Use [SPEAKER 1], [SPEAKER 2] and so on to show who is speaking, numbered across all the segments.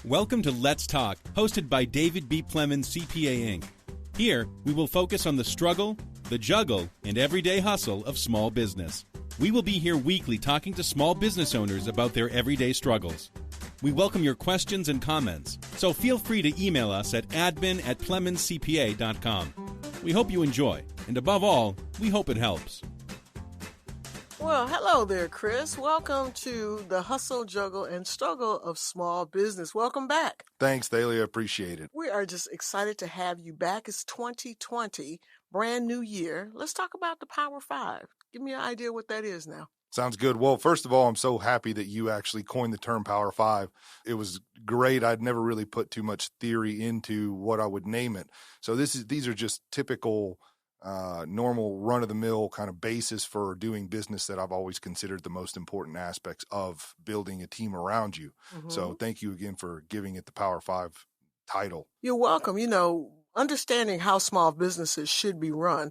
[SPEAKER 1] Welcome to Let's Talk, hosted by David B Plemons, CPA Inc. Here, we will focus on the struggle, the juggle, and everyday hustle of small business. We will be here weekly talking to small business owners about their everyday struggles. We welcome your questions and comments, so feel free to email us at admin@plemonscpa.com. We hope you enjoy, and above all, we hope it helps.
[SPEAKER 2] Well, hello there, Chris. Welcome to the hustle, juggle, and struggle of small business. Welcome back.
[SPEAKER 3] Thanks, Thalia. Appreciate it.
[SPEAKER 2] We are just excited to have you back. It's 2020, brand new year. Let's talk about the Power Five. Give me an idea what that is now.
[SPEAKER 3] Sounds good. Well, first of all, I'm so happy that you actually coined the term Power Five. It was great. I'd never really put too much theory into what I would name it. So these are just typical normal run-of-the-mill kind of basis for doing business that I've always considered the most important aspects of building a team around you. Mm-hmm. So thank you again for giving it the Power Five title.
[SPEAKER 2] You're welcome. You know, understanding how small businesses should be run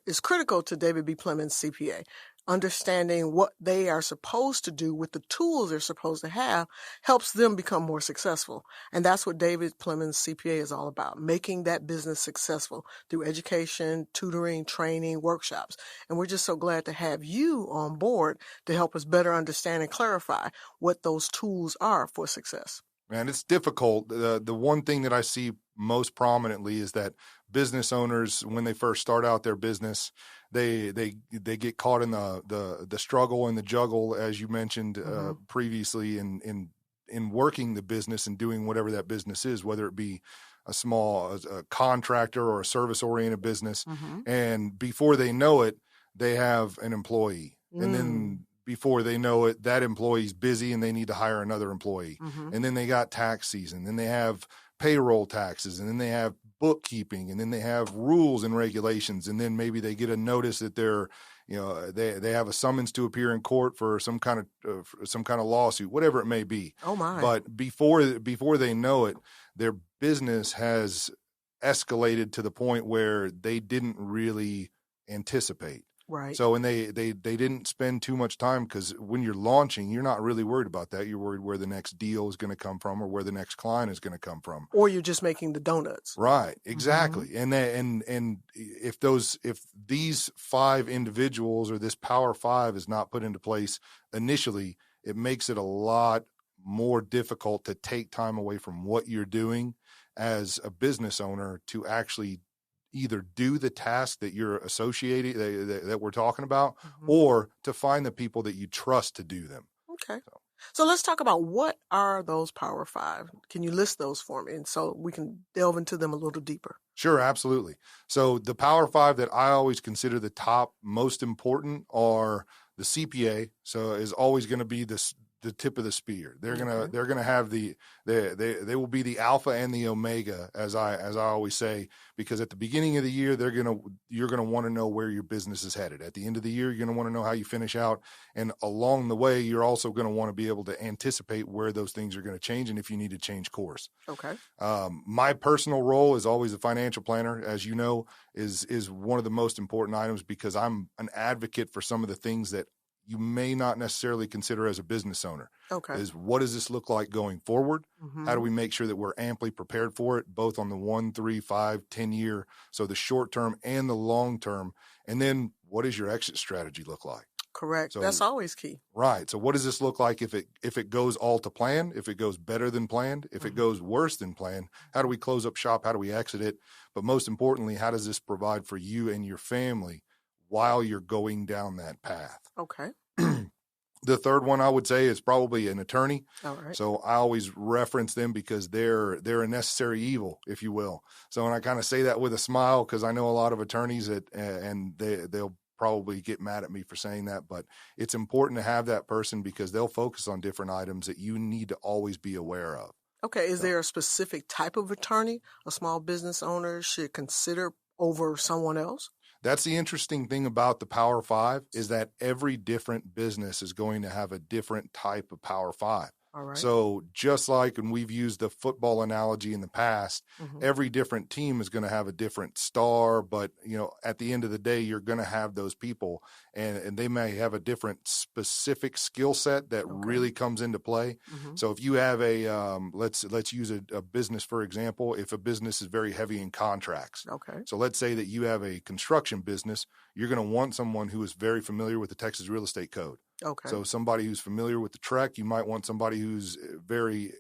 [SPEAKER 2] is critical to David B Plemons, CPA. Understanding what they are supposed to do with the tools they're supposed to have helps them become more successful. And that's what David Plemons CPA is all about, making that business successful through education, tutoring, training, workshops. And we're just so glad to have you on board to help us better understand and clarify what those tools are for success.
[SPEAKER 3] Man, it's difficult. The one thing that I see most prominently is that business owners, when they first start out their business, they get caught in the struggle and the juggle, as you mentioned previously, in working the business and doing whatever that business is, whether it be a contractor or a service-oriented business. Mm-hmm. And before they know it, they have an employee. And then before they know it, that employee's busy and they need to hire another employee. Mm-hmm. And then they got tax season. Then they have payroll taxes. And then they have bookkeeping. And then they have rules and regulations. And then maybe they get a notice that they have a summons to appear in court for some kind of lawsuit, whatever it may be.
[SPEAKER 2] Oh my!
[SPEAKER 3] But before they know it, their business has escalated to the point where they didn't really anticipate.
[SPEAKER 2] Right.
[SPEAKER 3] So, and they didn't spend too much time, because when you're launching, you're not really worried about that. You're worried where the next deal is going to come from or where the next client is going to come from.
[SPEAKER 2] Or you're just making the donuts.
[SPEAKER 3] Right. Exactly. Mm-hmm. And if these five individuals or this Power Five is not put into place initially, it makes it a lot more difficult to take time away from what you're doing as a business owner to actually either do the task that you're associated that we're talking about, or to find the people that you trust to do them.
[SPEAKER 2] Okay. So let's talk about, what are those Power Five? Can you list those for me, and so we can delve into them a little deeper? Sure,
[SPEAKER 3] absolutely. So the Power Five that I always consider the top most important are the CPA. So is always going to be the tip of the spear. They're gonna have they will be the alpha and the omega, as I always say, because at the beginning of the year you're gonna want to know where your business is headed. At the end of the year, you're gonna want to know how you finish out, and along the way, you're also gonna want to be able to anticipate where those things are going to change and if you need to change course.
[SPEAKER 2] Okay.
[SPEAKER 3] My personal role is always a financial planner, as you know, is one of the most important items, because I'm an advocate for some of the things that you may not necessarily consider as a business owner.
[SPEAKER 2] Okay.
[SPEAKER 3] Is, what does this look like going forward? Mm-hmm. How do we make sure that we're amply prepared for it, both on the 1, 3, 5, 10 year, so the short term and the long term? And then what does your exit strategy look like?
[SPEAKER 2] Correct. So, that's always key.
[SPEAKER 3] Right. So what does this look like if it goes all to plan, if it goes better than planned, if it goes worse than planned? How do we close up shop? How do we exit it? But most importantly, how does this provide for you and your family while you're going down that path?
[SPEAKER 2] Okay.
[SPEAKER 3] The third one I would say is probably an attorney.
[SPEAKER 2] All right.
[SPEAKER 3] So I always reference them because they're a necessary evil, if you will. So, and I kind of say that with a smile, because I know a lot of attorneys and they'll probably get mad at me for saying that, but it's important to have that person because they'll focus on different items that you need to always be aware of.
[SPEAKER 2] Okay. Is there a specific type of attorney a small business owner should consider over someone else?
[SPEAKER 3] That's the interesting thing about the Power Five, is that every different business is going to have a different type of Power Five.
[SPEAKER 2] All right.
[SPEAKER 3] So just like, and we've used the football analogy in the past,
[SPEAKER 2] Mm-hmm.
[SPEAKER 3] every different team is going to have a different star, but at the end of the day, you're going to have those people, and they may have a different specific skill set that really comes into play.
[SPEAKER 2] Mm-hmm.
[SPEAKER 3] So if you have let's use a business, for example, if a business is very heavy in contracts.
[SPEAKER 2] Okay.
[SPEAKER 3] So let's say that you have a construction business, you're going to want someone who is very familiar with the Texas Real Estate Code.
[SPEAKER 2] Okay.
[SPEAKER 3] So somebody who's familiar with the TREC, you might want somebody who's very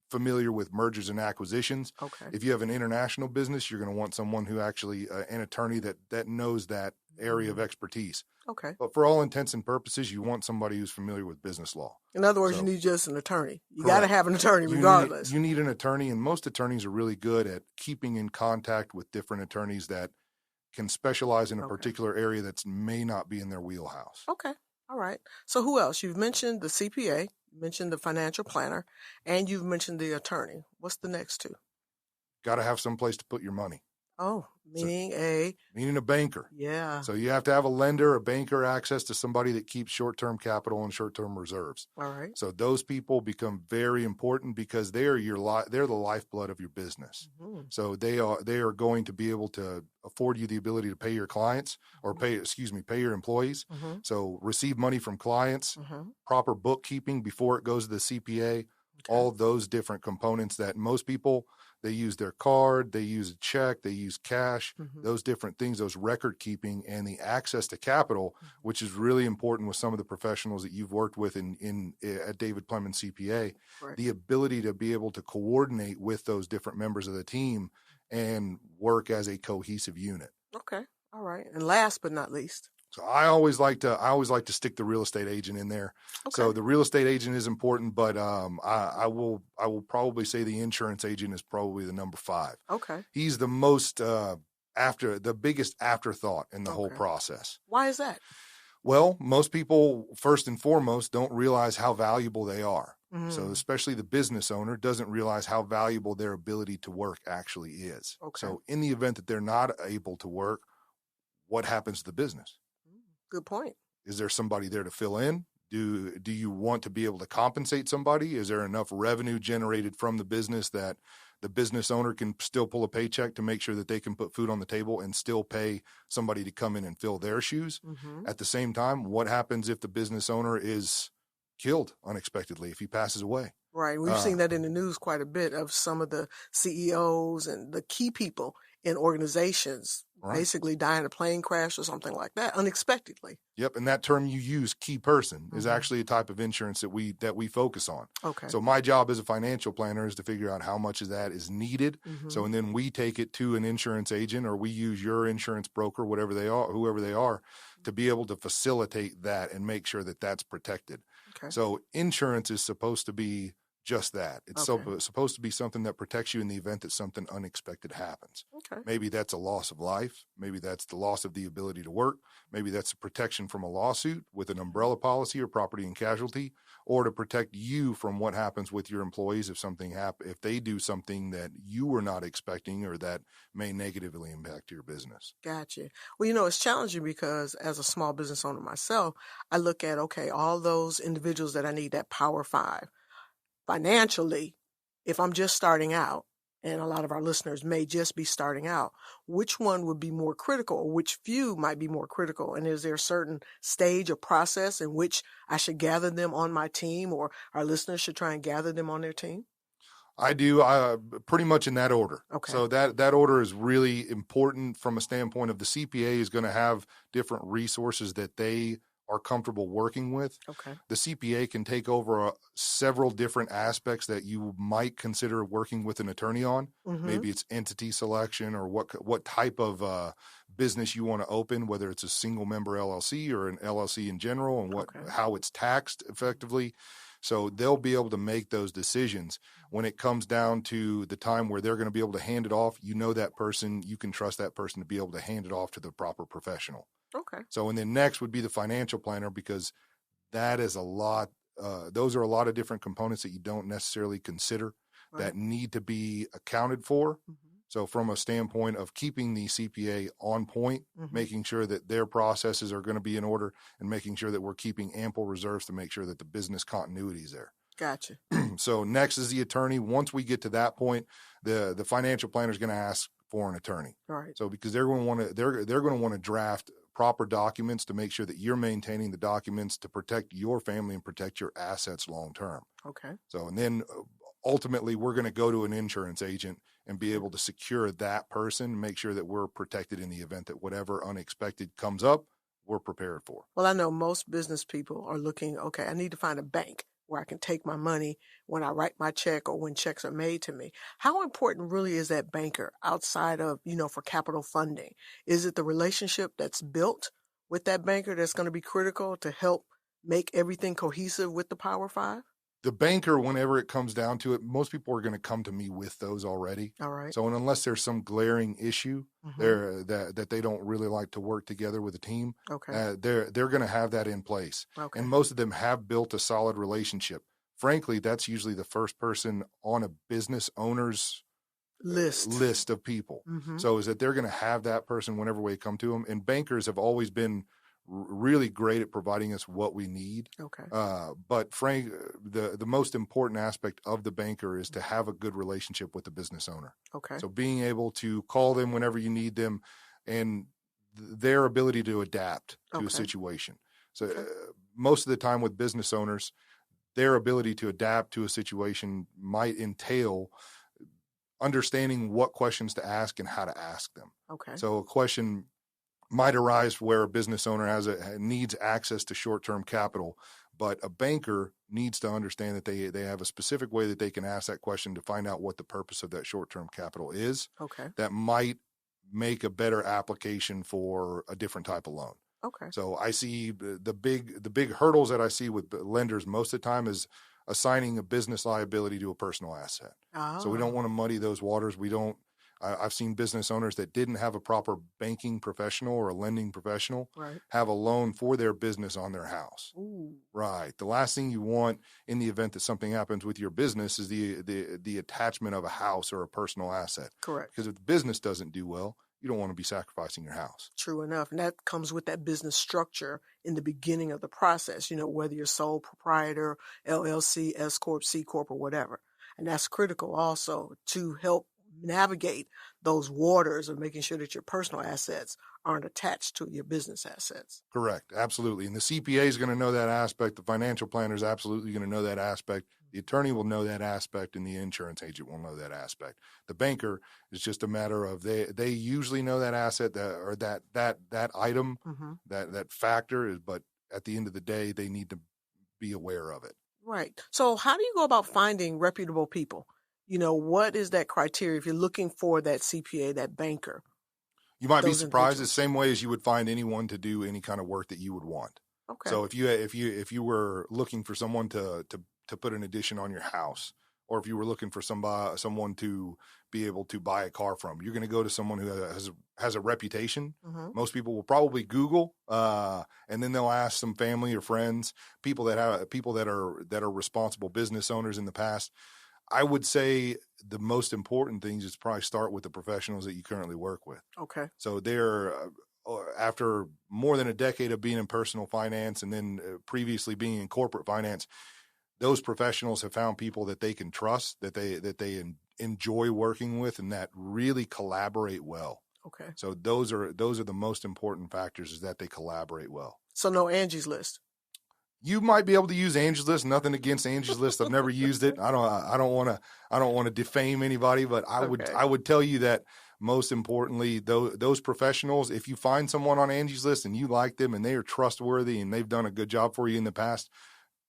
[SPEAKER 3] familiar with mergers and acquisitions.
[SPEAKER 2] Okay.
[SPEAKER 3] If you have an international business, you're going to want someone who actually, an attorney that knows that area of expertise.
[SPEAKER 2] Okay.
[SPEAKER 3] But for all intents and purposes, you want somebody who's familiar with business law.
[SPEAKER 2] In other words, you need just an attorney. You got to
[SPEAKER 3] Correct.
[SPEAKER 2] have an attorney regardless.
[SPEAKER 3] You need an attorney, and most attorneys are really good at keeping in contact with different attorneys that can specialize in a particular area that may not be in their wheelhouse.
[SPEAKER 2] Okay. All right. So who else? You've mentioned the CPA, you mentioned the financial planner, and you've mentioned the attorney. What's the next two?
[SPEAKER 3] Got to have some place to put your money.
[SPEAKER 2] Oh, meaning
[SPEAKER 3] a banker.
[SPEAKER 2] Yeah.
[SPEAKER 3] So you have to have a lender, a banker, access to somebody that keeps short-term capital and short-term reserves.
[SPEAKER 2] All right.
[SPEAKER 3] So those people become very important because they're the lifeblood of your business.
[SPEAKER 2] Mm-hmm.
[SPEAKER 3] So they are going to be able to afford you the ability to pay your clients or pay your employees.
[SPEAKER 2] Mm-hmm.
[SPEAKER 3] So receive money from clients, proper bookkeeping before it goes to the CPA, all of those different components that most people, they use their card, they use a check, they use cash, those different things, those record keeping and the access to capital, which is really important with some of the professionals that you've worked with at David Plemons CPA, the ability to be able to coordinate with those different members of the team and work as a cohesive unit. Okay.
[SPEAKER 2] All right. And last but not least.
[SPEAKER 3] So I always like to stick the real estate agent in there. Okay. So the real estate agent is important, but I will probably say the insurance agent is probably the number 5.
[SPEAKER 2] Okay.
[SPEAKER 3] He's the most the biggest afterthought in the whole process.
[SPEAKER 2] Why is that?
[SPEAKER 3] Well, most people first and foremost don't realize how valuable they are. Mm-hmm. So especially the business owner doesn't realize how valuable their ability to work actually is. Okay. So in the event that they're not able to work, what happens to the business?
[SPEAKER 2] Good point.
[SPEAKER 3] Is there somebody there to fill in? Do you want to be able to compensate somebody? Is there enough revenue generated from the business that the business owner can still pull a paycheck to make sure that they can put food on the table and still pay somebody to come in and fill their shoes? Mm-hmm. At the same time, what happens if the business owner is killed unexpectedly, if he passes away?
[SPEAKER 2] Right. We've seen that in the news quite a bit of some of the CEOs and the key people in organizations basically die in a plane crash or something like that unexpectedly.
[SPEAKER 3] Yep, and that term you use, key person, is actually a type of insurance that we focus on. Okay. So my job as a financial planner is to figure out how much of that is needed. Mm-hmm. So and then we take it to an insurance agent, or we use your insurance broker, whoever they are, to be able to facilitate that and make sure that that's protected. Okay. So insurance is supposed to be just that. It's supposed to be something that protects you in the event that something unexpected happens. Okay. Maybe that's a loss of life. Maybe that's the loss of the ability to work. Maybe that's a protection from a lawsuit with an umbrella policy or property and casualty, or to protect you from what happens with your employees if they do something that you were not expecting or that may negatively impact your business.
[SPEAKER 2] Gotcha. Well, it's challenging because as a small business owner myself, I look at, all those individuals that I need, that Power 5. Financially, if I'm just starting out, and a lot of our listeners may just be starting out, which one would be more critical, or which few might be more critical? And is there a certain stage or process in which I should gather them on my team, or our listeners should try and gather them on their team?
[SPEAKER 3] I do pretty much in that order. Okay. So that order is really important from a standpoint of the CPA is going to have different resources that they are comfortable working with. Okay. The CPA can take over several different aspects that you might consider working with an attorney on. Mm-hmm. Maybe it's entity selection or what type of business you want to open, whether it's a single member LLC or an LLC in general, and how it's taxed effectively. So they'll be able to make those decisions. When it comes down to the time where they're going to be able to hand it off, that person, you can trust that person to be able to hand it off to the proper professional. Okay. So, and then next would be the financial planner, because that is a lot. Those are a lot of different components that you don't necessarily consider that need to be accounted for. Mm-hmm. So from a standpoint of keeping the CPA on point, making sure that their processes are going to be in order, and making sure that we're keeping ample reserves to make sure that the business continuity is there.
[SPEAKER 2] Gotcha.
[SPEAKER 3] So next is the attorney. Once we get to that point, the financial planner is going to ask for an attorney.
[SPEAKER 2] All right.
[SPEAKER 3] So because they're going to want to they're going to want to draft proper documents to make sure that you're maintaining the documents to protect your family and protect your assets long term.
[SPEAKER 2] Okay.
[SPEAKER 3] So and then ultimately we're going to go to an insurance agent and be able to secure that person and make sure that we're protected in the event that whatever unexpected comes up, we're prepared for.
[SPEAKER 2] Well, I know most business people are looking, okay, I need to find a bank where I can take my money when I write my check or when checks are made to me. How important really is that banker outside of, for capital funding? Is it the relationship that's built with that banker that's going to be critical to help make everything cohesive with the Power Five?
[SPEAKER 3] The banker, whenever it comes down to it, most people are going to come to me with those already.
[SPEAKER 2] All right.
[SPEAKER 3] So unless there's some glaring issue there that they don't really like to work together with a team,
[SPEAKER 2] okay,
[SPEAKER 3] they're going to have that in place.
[SPEAKER 2] Okay.
[SPEAKER 3] And most of them have built a solid relationship. Frankly, that's usually the first person on a business owner's list of people. So is that they're going to have that person whenever we come to them. And bankers have always been really great at providing us what we need.
[SPEAKER 2] Okay.
[SPEAKER 3] But Frank, the most important aspect of the banker is to have a good relationship with the business owner.
[SPEAKER 2] Okay.
[SPEAKER 3] So being able to call them whenever you need them and their ability to adapt to a situation. So most of the time with business owners, their ability to adapt to a situation might entail understanding what questions to ask and how to ask them.
[SPEAKER 2] Okay.
[SPEAKER 3] So a question might arise where a business owner needs access to short-term capital, but a banker needs to understand that they have a specific way that they can ask that question to find out what the purpose of that short-term capital is.
[SPEAKER 2] Okay.
[SPEAKER 3] That might make a better application for a different type of loan.
[SPEAKER 2] Okay.
[SPEAKER 3] So I see the big hurdles that I see with lenders most of the time is assigning a business liability to a personal asset.
[SPEAKER 2] Oh.
[SPEAKER 3] So we don't want to muddy those waters. I've seen business owners that didn't have a proper banking professional or a lending professional have a loan for their business on their house.
[SPEAKER 2] Ooh.
[SPEAKER 3] Right. The last thing you want in the event that something happens with your business is the attachment of a house or a personal asset.
[SPEAKER 2] Correct.
[SPEAKER 3] Because if the business doesn't do well, you don't want to be sacrificing your house.
[SPEAKER 2] True enough. And that comes with that business structure in the beginning of the process, whether you're sole proprietor, LLC, S Corp, C Corp, or whatever. And that's critical also to help navigate those waters of making sure that your personal assets aren't attached to your business assets.
[SPEAKER 3] Correct. Absolutely. And the CPA is going to know that aspect. The financial planner is absolutely going to know that aspect. The attorney will know that aspect, and the insurance agent will know that aspect. The banker is just a matter of they usually know that asset that item, that factor, but at the end of the day, they need to be aware of it.
[SPEAKER 2] Right. So how do you go about finding reputable people? What is that criteria if you're looking for that CPA, that banker?
[SPEAKER 3] You might be surprised the same way as you would find anyone to do any kind of work that you would want.
[SPEAKER 2] Okay.
[SPEAKER 3] So if you were looking for someone to put an addition on your house, or if you were looking for someone to be able to buy a car from, you're going to go to someone who has a reputation. Most people will probably Google, and then they'll ask some family or friends, people that are responsible business owners in the past. I would say the most important things is probably start with the professionals that you currently work with.
[SPEAKER 2] Okay.
[SPEAKER 3] So they're after more than a decade of being in personal finance and then previously being in corporate finance, those professionals have found people that they can trust, that they enjoy working with, and that really collaborate well.
[SPEAKER 2] Okay.
[SPEAKER 3] So those are the most important factors, is that they collaborate well.
[SPEAKER 2] So no Angie's List.
[SPEAKER 3] You might be able to use Angie's List. Nothing against Angie's List. I've never used it. I don't want to defame anybody, but I would tell you that most importantly, those professionals, if you find someone on Angie's List and you like them and they are trustworthy and they've done a good job for you in the past,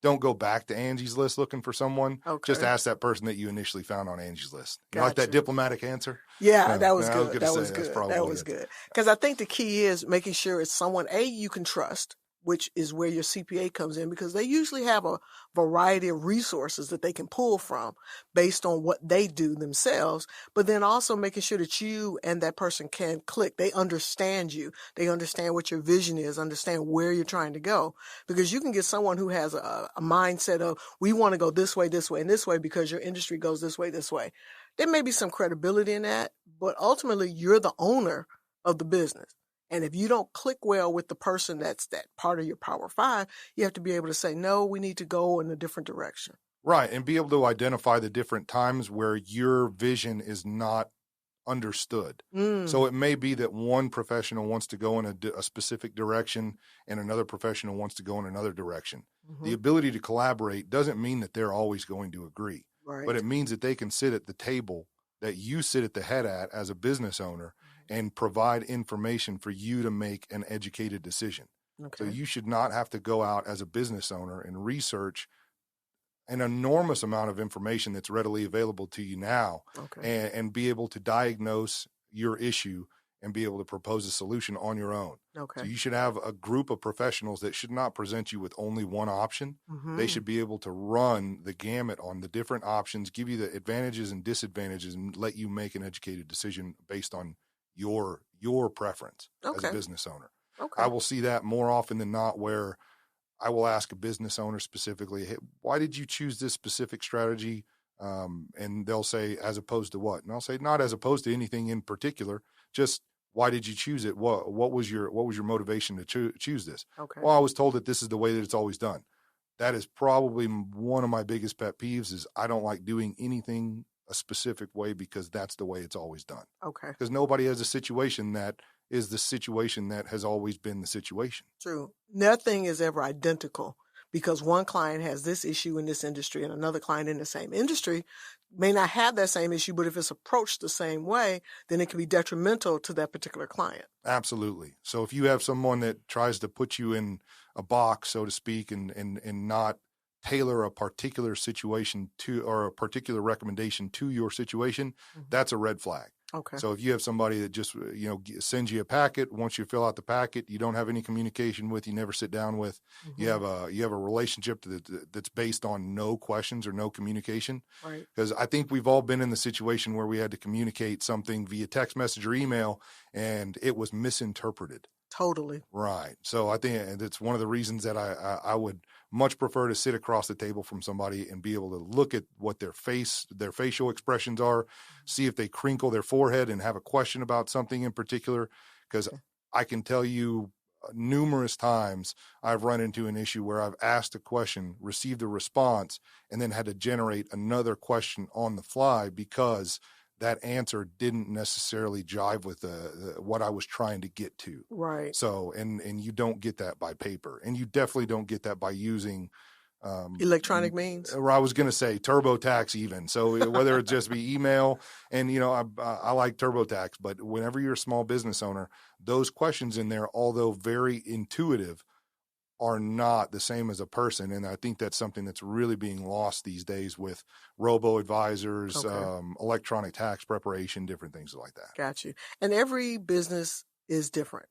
[SPEAKER 3] don't go back to Angie's List looking for someone.
[SPEAKER 2] Okay.
[SPEAKER 3] Just ask that person that you initially found on Angie's List. You
[SPEAKER 2] Gotcha.
[SPEAKER 3] like that diplomatic answer?
[SPEAKER 2] Yeah, that was good. That was good. Because I think the key is making sure it's someone, you can trust, which is where your CPA comes in, because they usually have a variety of resources that they can pull from based on what they do themselves, but then also making sure that you and that person can click. They understand you. They understand what your vision is, understand where you're trying to go, because you can get someone who has a mindset of, we want to go this way, and this way because your industry goes this way, this way. There may be some credibility in that, but ultimately you're the owner of the business. And if you don't click well with the person that's that part of your Power Five, you have to be able to say, no, we need to go in a different direction.
[SPEAKER 3] Right. And be able to identify the different times where your vision is not understood. So it may be that one professional wants to go in a specific direction and another professional wants to go in another direction. The ability to collaborate doesn't mean that they're always going to agree,
[SPEAKER 2] Right.
[SPEAKER 3] but it means that they can sit at the table that you sit at the head at as a business owner and provide information for you to make an educated decision.
[SPEAKER 2] Okay.
[SPEAKER 3] So you should not have to go out as a business owner and research an enormous amount of information that's readily available to you now, and be able to diagnose your issue and be able to propose a solution on your own.
[SPEAKER 2] Okay.
[SPEAKER 3] So you should have a group of professionals that should not present you with only one option. They should be able to run the gamut on the different options, give you the advantages and disadvantages, and let you make an educated decision based on your preference as a business owner.
[SPEAKER 2] Okay.
[SPEAKER 3] I will see that more often than not, where I will ask a business owner specifically, hey, why did you choose this specific strategy? And they'll say, as opposed to what? And I'll say, not as opposed to anything in particular, just why did you choose it? What was your motivation to choose this?
[SPEAKER 2] Okay.
[SPEAKER 3] Well, I was told that this is the way that it's always done. That is probably one of my biggest pet peeves, is I don't like doing anything a specific way because that's the way it's always done.
[SPEAKER 2] Okay.
[SPEAKER 3] Because nobody has a situation that is the situation that has always been the situation.
[SPEAKER 2] True. Nothing is ever identical, because one client has this issue in this industry and another client in the same industry may not have that same issue, but if it's approached the same way, then it can be detrimental to that particular client.
[SPEAKER 3] Absolutely. So if you have someone that tries to put you in a box, so to speak, and not tailor a particular situation to, or a particular recommendation to your situation, that's a red flag.
[SPEAKER 2] Okay.
[SPEAKER 3] So if you have somebody that just, sends you a packet, once you fill out the packet, you don't have any communication with, you never sit down with, you have a relationship that's based on no questions or no communication.
[SPEAKER 2] Right.
[SPEAKER 3] Because I think we've all been in the situation where we had to communicate something via text message or email and it was misinterpreted.
[SPEAKER 2] Totally.
[SPEAKER 3] Right. So I think that's one of the reasons that I would much prefer to sit across the table from somebody and be able to look at what their facial expressions are, see if they crinkle their forehead and have a question about something in particular. Because I can tell you numerous times I've run into an issue where I've asked a question, received a response, and then had to generate another question on the fly because that answer didn't necessarily jive with what I was trying to get to.
[SPEAKER 2] Right.
[SPEAKER 3] So, and you don't get that by paper, and you definitely don't get that by using
[SPEAKER 2] electronic means.
[SPEAKER 3] Or I was going to say TurboTax even. So whether it just be email, and I like TurboTax, but whenever you're a small business owner, those questions in there, although very intuitive, are not the same as a person. And I think that's something that's really being lost these days with robo-advisors, electronic tax preparation, different things like that.
[SPEAKER 2] Got you. And every business is different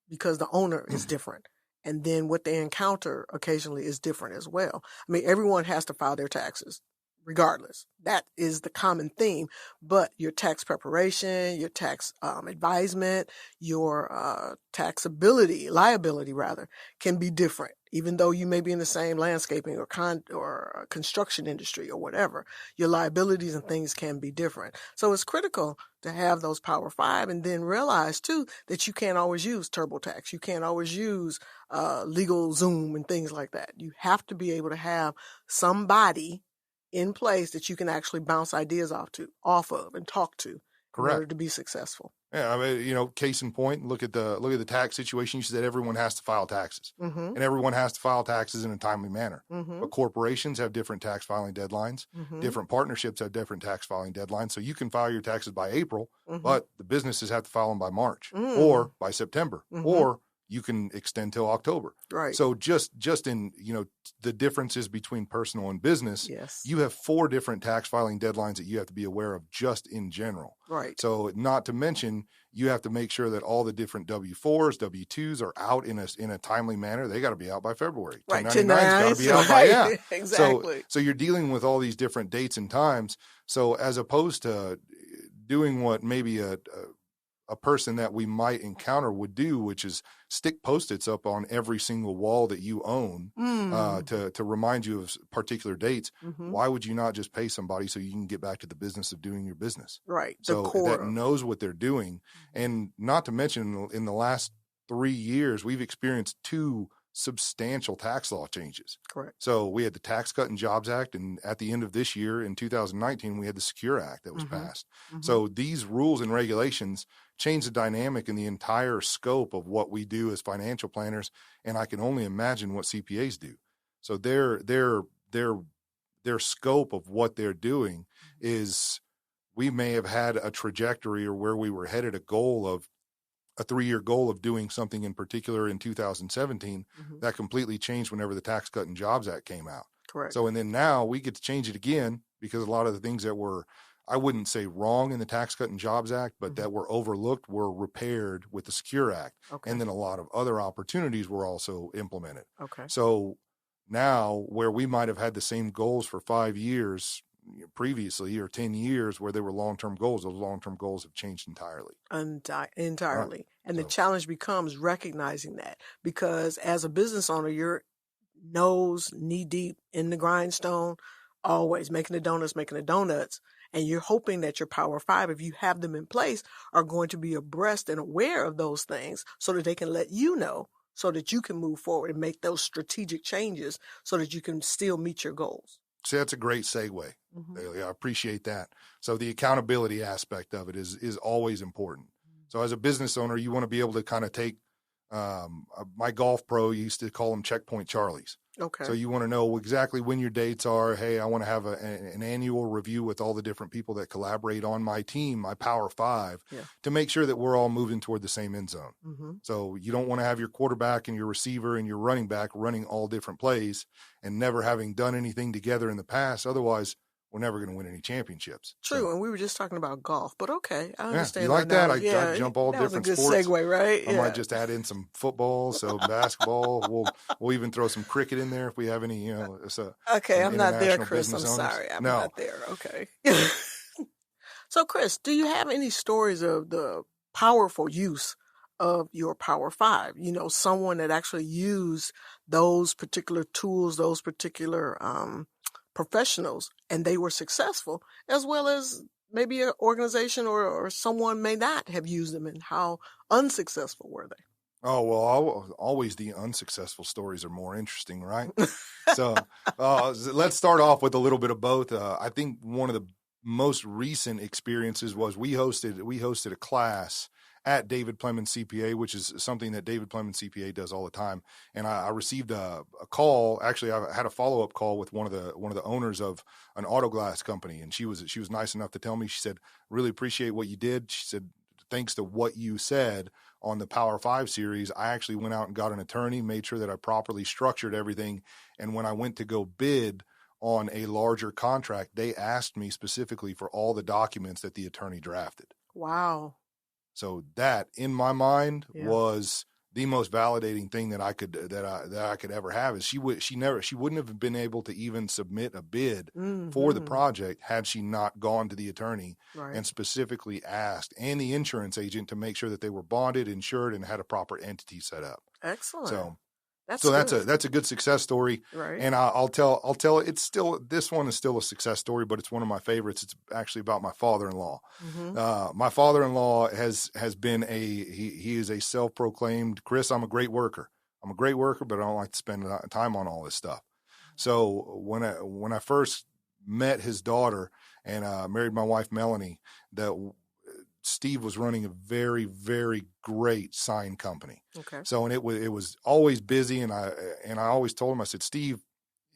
[SPEAKER 2] because the owner is different. And then what they encounter occasionally is different as well. I mean, everyone has to file their taxes regardless. That is the common theme. But your tax preparation, your tax advisement, your liability rather, can be different. Even though you may be in the same landscaping or construction industry or whatever, your liabilities and things can be different. So it's critical to have those Power 5 and then realize, too, that you can't always use TurboTax. You can't always use LegalZoom and things like that. You have to be able to have somebody in place that you can actually bounce ideas off of and talk to in order to be successful.
[SPEAKER 3] Yeah, I mean, case in point, look at the tax situation. You said everyone has to file taxes, and everyone has to file taxes in a timely manner. But corporations have different tax filing deadlines. Different partnerships have different tax filing deadlines. So you can file your taxes by April, but the businesses have to file them by March or by September, or you can extend till October.
[SPEAKER 2] Right.
[SPEAKER 3] So just in, the differences between personal and business,
[SPEAKER 2] yes,
[SPEAKER 3] you have 4 different tax filing deadlines that you have to be aware of just in general.
[SPEAKER 2] Right.
[SPEAKER 3] So not to mention, you have to make sure that all the different W-4s, W-2s are out in a timely manner. They got to be out by February.
[SPEAKER 2] Right.
[SPEAKER 3] 1099's got to be out by,
[SPEAKER 2] Exactly.
[SPEAKER 3] So you're dealing with all these different dates and times. So as opposed to doing what maybe a person that we might encounter would do, which is stick Post-its up on every single wall that you own to remind you of particular dates. Why would you not just pay somebody so you can get back to the business of doing your business?
[SPEAKER 2] Right.
[SPEAKER 3] So that knows what they're doing. And not to mention, in the last 3 years, we've experienced 2 substantial tax law changes.
[SPEAKER 2] Correct.
[SPEAKER 3] So we had the Tax Cut and Jobs Act, and at the end of this year, in 2019, we had the Secure Act that was passed. So these rules and regulations change the dynamic and the entire scope of what we do as financial planners, and I can only imagine what CPAs do. So their scope of what they're doing is, we may have had a trajectory or where we were headed, a 3-year goal of doing something in particular in 2017 that completely changed whenever the Tax Cut and Jobs Act came out.
[SPEAKER 2] Correct.
[SPEAKER 3] So, and then now we get to change it again because a lot of the things that were, I wouldn't say wrong in the Tax Cut and Jobs Act, but that were overlooked were repaired with the Secure Act. Okay. And then a lot of other opportunities were also implemented.
[SPEAKER 2] Okay.
[SPEAKER 3] So now where we might have had the same goals for 5 years previously or 10 years where they were long-term goals, those long-term goals have changed entirely.
[SPEAKER 2] Entirely.
[SPEAKER 3] Right.
[SPEAKER 2] And the challenge becomes recognizing that, because as a business owner, you're nose knee deep in the grindstone, always making the donuts. And you're hoping that your Power 5, if you have them in place, are going to be abreast and aware of those things so that they can let you know, so that you can move forward and make those strategic changes so that you can still meet your goals.
[SPEAKER 3] See, that's a great segue. I appreciate that. So the accountability aspect of it is always important. So as a business owner, you want to be able to kind of take, my golf pro used to call them checkpoint Charlies.
[SPEAKER 2] Okay.
[SPEAKER 3] So you want to know exactly when your dates are. Hey, I want to have an annual review with all the different people that collaborate on my team, my Power 5, to make sure that we're all moving toward the same end zone. So you don't want to have your quarterback and your receiver and your running back running all different plays and never having done anything together in the past. Otherwise, we're never going to win any championships.
[SPEAKER 2] True,
[SPEAKER 3] So,
[SPEAKER 2] and we were just talking about golf, but okay, I understand.
[SPEAKER 3] You like that? I jump all
[SPEAKER 2] that
[SPEAKER 3] different
[SPEAKER 2] was a good
[SPEAKER 3] sports.
[SPEAKER 2] segue, right?
[SPEAKER 3] I might just add in some football, so basketball. We'll even throw some cricket in there if we have any.
[SPEAKER 2] Okay, I'm not there, Chris. I'm
[SPEAKER 3] owners.
[SPEAKER 2] sorry, I'm not there. Okay. So, Chris, do you have any stories of the powerful use of your Power 5? You know, someone that actually used those particular tools, those particular professionals, and they were successful, as well as maybe an organization or someone may not have used them, and how unsuccessful were they?
[SPEAKER 3] Oh, well, always the unsuccessful stories are more interesting, right? So let's start off with a little bit of both. I think one of the most recent experiences was we hosted a class at David Plemons CPA, which is something that David Plemons CPA does all the time. And I received a call. Actually, I had a follow-up call with one of the owners of an auto glass company, and she was nice enough to tell me. She said, "Really appreciate what you did." She said, "Thanks to what you said on the Power 5 series, I actually went out and got an attorney, made sure that I properly structured everything, and when I went to go bid on a larger contract, they asked me specifically for all the documents that the attorney drafted."
[SPEAKER 2] Wow.
[SPEAKER 3] So that, in my mind, was the most validating thing that I could ever have. Is she wouldn't have been able to even submit a bid for the project had she not gone to the attorney and specifically asked, and the insurance agent, to make sure that they were bonded, insured, and had a proper entity set up.
[SPEAKER 2] Excellent.
[SPEAKER 3] So
[SPEAKER 2] That's
[SPEAKER 3] that's a good success story,
[SPEAKER 2] right?
[SPEAKER 3] And I'll tell it's still, this one is still a success story, but it's one of my favorites. It's actually about my father-in-law. My father-in-law has been he is a self-proclaimed, Chris, I'm a great worker, but I don't like to spend time on all this stuff. So when I first met his daughter and married my wife Melanie, Steve was running a very, very great sign company.
[SPEAKER 2] Okay.
[SPEAKER 3] So, and it was always busy. And I always told him, I said, "Steve,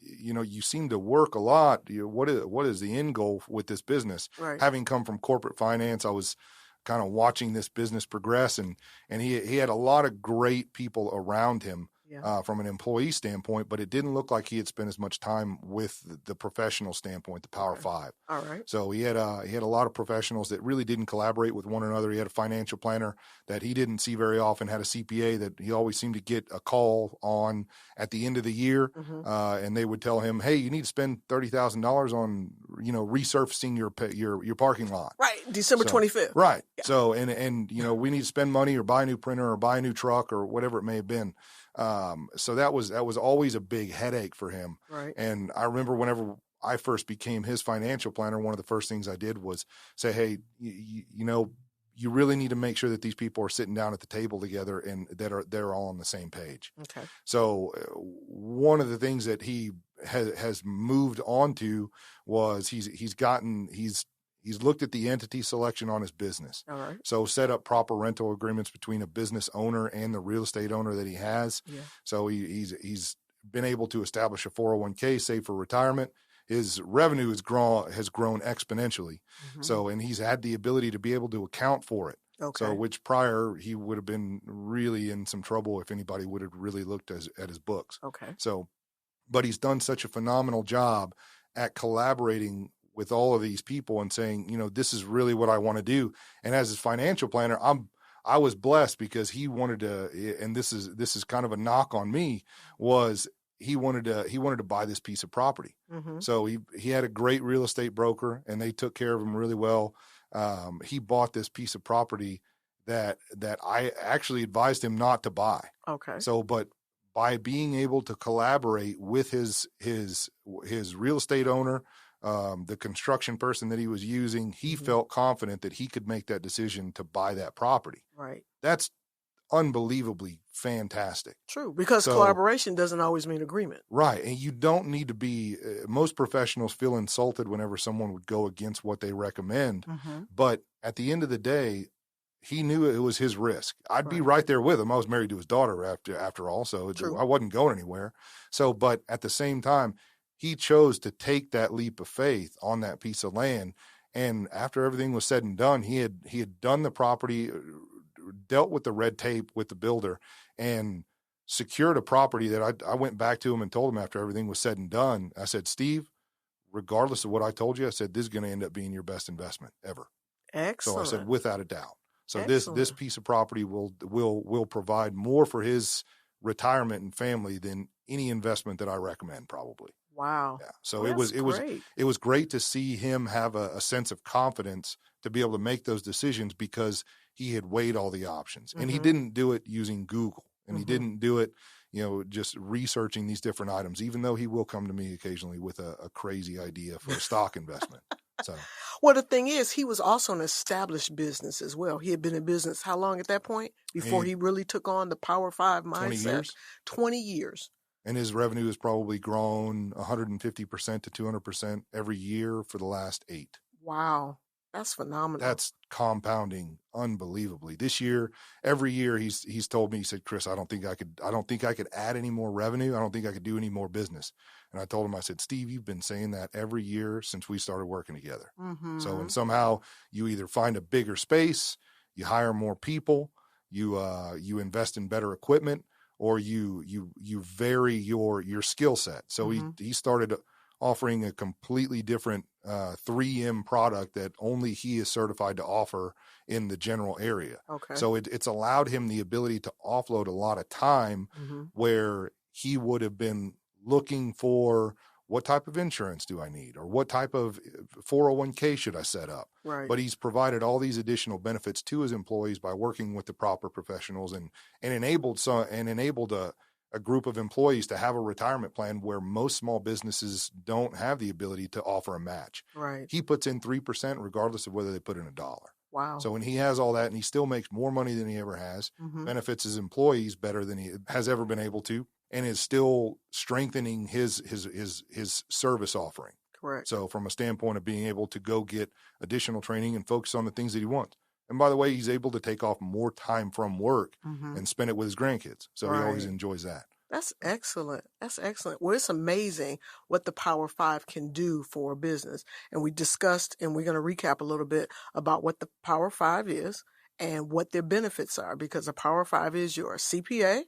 [SPEAKER 3] you seem to work a lot. What is the end goal with this business?"
[SPEAKER 2] Right.
[SPEAKER 3] Having come from corporate finance, I was kind of watching this business progress, and he had a lot of great people around him. From an employee standpoint, but it didn't look like he had spent as much time with the professional standpoint, the Power 5.
[SPEAKER 2] All right.
[SPEAKER 3] So he had a lot of professionals that really didn't collaborate with one another. He had a financial planner that he didn't see very often, had a CPA that he always seemed to get a call on at the end of the year, and they would tell him, "Hey, you need to spend $30,000 on resurfacing your parking lot."
[SPEAKER 2] Right, December 25th.
[SPEAKER 3] Right. Yeah. So and we need to spend money or buy a new printer or buy a new truck or whatever it may have been. So that was always a big headache for him.
[SPEAKER 2] Right.
[SPEAKER 3] And I remember whenever I first became his financial planner, one of the first things I did was say, "Hey, you really need to make sure that these people are sitting down at the table together and they're all on the same page.
[SPEAKER 2] Okay.
[SPEAKER 3] So one of the things that he has moved on to was he's looked at the entity selection on his business.
[SPEAKER 2] All right.
[SPEAKER 3] So set up proper rental agreements between a business owner and the real estate owner that he has.
[SPEAKER 2] Yeah.
[SPEAKER 3] So he's been able to establish a 401k, save for retirement. His revenue has grown exponentially. Mm-hmm. So, and he's had the ability to be able to account for it.
[SPEAKER 2] Okay.
[SPEAKER 3] So, which prior he would have been really in some trouble if anybody would have really looked at his books.
[SPEAKER 2] Okay.
[SPEAKER 3] So, but he's done such a phenomenal job at collaborating with all of these people and saying, this is really what I want to do. And as his financial planner, I was blessed because he wanted to, and this is kind of a knock on me, was he wanted to buy this piece of property. Mm-hmm. So he had a great real estate broker and they took care of him really well. He bought this piece of property that I actually advised him not to buy.
[SPEAKER 2] Okay.
[SPEAKER 3] So, but by being able to collaborate with his real estate owner, the construction person that he was using, he mm-hmm. felt confident that he could make that decision to buy that property.
[SPEAKER 2] Right.
[SPEAKER 3] That's unbelievably fantastic.
[SPEAKER 2] True, because collaboration doesn't always mean agreement.
[SPEAKER 3] Right, and you don't need to be most professionals feel insulted whenever someone would go against what they recommend, mm-hmm. but at the end of the day, he knew it was his risk. I'd be right there with him. I was married to his daughter after all, so I wasn't going anywhere. So, but at the same time, he chose to take that leap of faith on that piece of land, and after everything was said and done, he had done the property, dealt with the red tape with the builder, and secured a property that I went back to him and told him after everything was said and done, I said, Steve, regardless of what I told you, I said, this is going to end up being your best investment ever.
[SPEAKER 2] Excellent.
[SPEAKER 3] So I said, without a doubt. So
[SPEAKER 2] Excellent.
[SPEAKER 3] this piece of property will provide more for his retirement and family than any investment that I recommend, probably.
[SPEAKER 2] Wow.
[SPEAKER 3] Yeah. So it was great to see him have a sense of confidence to be able to make those decisions because he had weighed all the options. Mm-hmm. And he didn't do it using Google, and mm-hmm. he didn't do it, just researching these different items, even though he will come to me occasionally with a crazy idea for a stock investment. So,
[SPEAKER 2] well, the thing is, he was also an established business as well. He had been in business how long at that point before he really took on the Power 5 mindset?
[SPEAKER 3] 20 years.
[SPEAKER 2] 20 years.
[SPEAKER 3] And his revenue has probably grown 150% to 200% every year for the last 8.
[SPEAKER 2] Wow. That's phenomenal.
[SPEAKER 3] That's compounding unbelievably. This year, every year he's told me, he said, Chris, I don't think I could add any more revenue. I don't think I could do any more business. And I told him, I said, Steve, you've been saying that every year since we started working together. Mm-hmm. So, and somehow you either find a bigger space, you hire more people, you invest in better equipment, or you vary your skill set. So mm-hmm. he started offering a completely different 3M product that only he is certified to offer in the general area.
[SPEAKER 2] Okay.
[SPEAKER 3] So it's allowed him the ability to offload a lot of time mm-hmm. where he would have been looking for what type of insurance do I need, or what type of 401k should I set up?
[SPEAKER 2] Right.
[SPEAKER 3] But he's provided all these additional benefits to his employees by working with the proper professionals and enabled a group of employees to have a retirement plan where most small businesses don't have the ability to offer a match.
[SPEAKER 2] Right.
[SPEAKER 3] He puts in 3% regardless of whether they put in $1.
[SPEAKER 2] Wow.
[SPEAKER 3] So when he has all that and he still makes more money than he ever has, mm-hmm. benefits his employees better than he has ever been able to, and is still strengthening his service offering.
[SPEAKER 2] Correct.
[SPEAKER 3] So from a standpoint of being able to go get additional training and focus on the things that he wants. And by the way, he's able to take off more time from work mm-hmm. and spend it with his grandkids. So he always enjoys that.
[SPEAKER 2] That's excellent. That's excellent. Well, it's amazing what the Power 5 can do for a business. And we discussed, and we're going to recap a little bit about what the Power 5 is and what their benefits are, because the Power 5 is your CPA,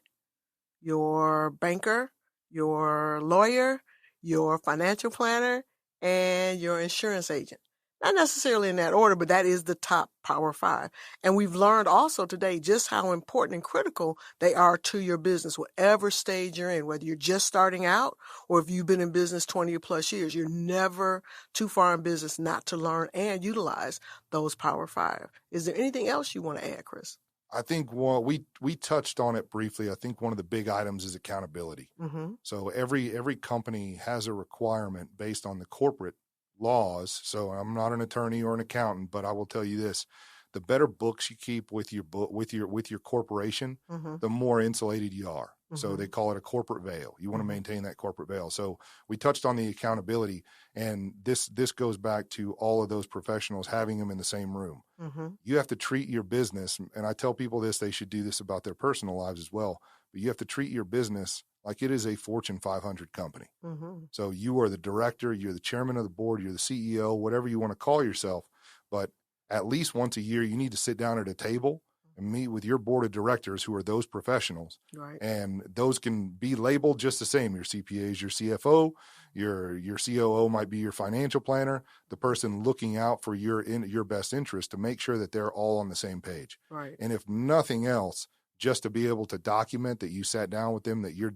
[SPEAKER 2] your banker, your lawyer, your financial planner, and your insurance agent. Not necessarily in that order, but that is the top Power 5. And we've learned also today just how important and critical they are to your business, whatever stage you're in, whether you're just starting out or if you've been in business 20 or plus years. You're never too far in business not to learn and utilize those Power 5. Is there anything else you want to add, Chris?
[SPEAKER 3] I think we touched on it briefly. I think one of the big items is accountability. Mm-hmm. So every company has a requirement based on the corporate laws. So I'm not an attorney or an accountant, but I will tell you this. the better books you keep with your corporation, the more insulated you are. So they call it a corporate veil. You want to maintain that corporate veil. So we touched on the accountability, and this goes back to all of those professionals having them in the same room. You have to treat your business, and I tell people this, they should do this about their personal lives as well, but you have to treat your business like it is a Fortune 500 company. So you are the director, you're the chairman of the board, you're the CEO, whatever you want to call yourself, but at least once a year, you need to sit down at a table and meet with your board of directors who are those professionals. Right. And those can be labeled just the same. Your CPA is your CFO, your COO might be your financial planner, the person looking out for your best interest to make sure that they're all on the same page. Right. And if nothing else, just to be able to document that you sat down with them, that you're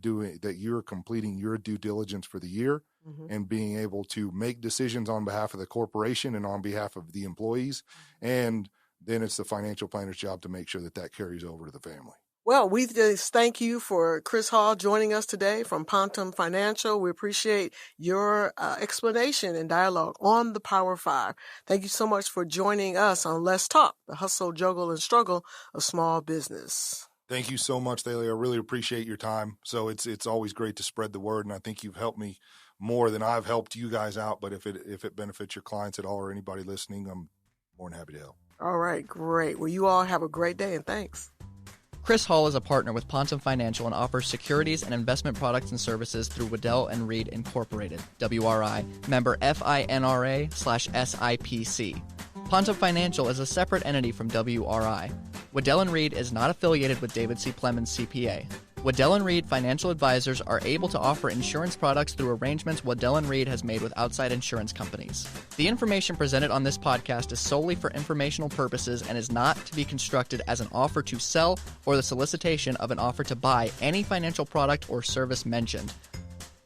[SPEAKER 3] completing your due diligence for the year and being able to make decisions on behalf of the corporation and on behalf of the employees. And then it's the financial planner's job to make sure that carries over to the family.
[SPEAKER 2] Well, we just thank you for Chris Hall joining us today from Pontum Financial. We appreciate your explanation and dialogue on the Power 5. Thank you so much for joining us on Let's Talk, the hustle, juggle, and struggle of small business.
[SPEAKER 3] Thank you so much, Thalia. I really appreciate your time. So it's always great to spread the word, and I think you've helped me more than I've helped you guys out. But if it benefits your clients at all or anybody listening, I'm more than happy to help. All
[SPEAKER 2] right, great. Well, you all have a great day, and thanks.
[SPEAKER 4] Chris Hall is a partner with Pontum Financial and offers securities and investment products and services through Waddell & Reed Incorporated, WRI, member FINRA/SIPC. Pontum Financial is a separate entity from WRI. Waddell & Reed is not affiliated with David C. Plemons, CPA. Waddell & Reed financial advisors are able to offer insurance products through arrangements Waddell & Reed has made with outside insurance companies. The information presented on this podcast is solely for informational purposes and is not to be construed as an offer to sell or the solicitation of an offer to buy any financial product or service mentioned.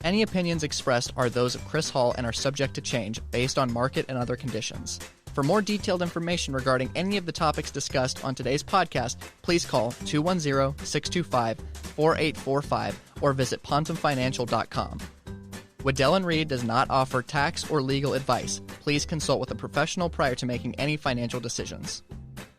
[SPEAKER 4] Any opinions expressed are those of Chris Hall and are subject to change based on market and other conditions. For more detailed information regarding any of the topics discussed on today's podcast, please call 210-625-4845 or visit pontumfinancial.com. Waddell & Reed does not offer tax or legal advice. Please consult with a professional prior to making any financial decisions.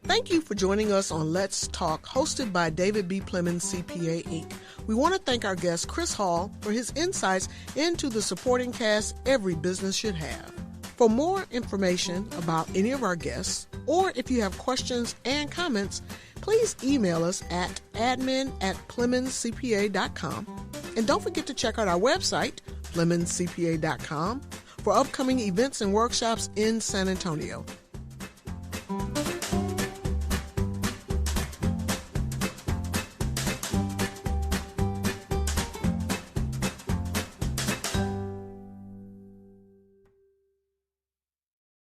[SPEAKER 2] Thank you for joining us on Let's Talk, hosted by David B Plemons, CPA, Inc. We want to thank our guest, Chris Hall, for his insights into the supporting cast every business should have. For more information about any of our guests, or if you have questions and comments, please email us at admin@PlemonsCPA.com. And don't forget to check out our website, PlemonsCPA.com, for upcoming events and workshops in San Antonio.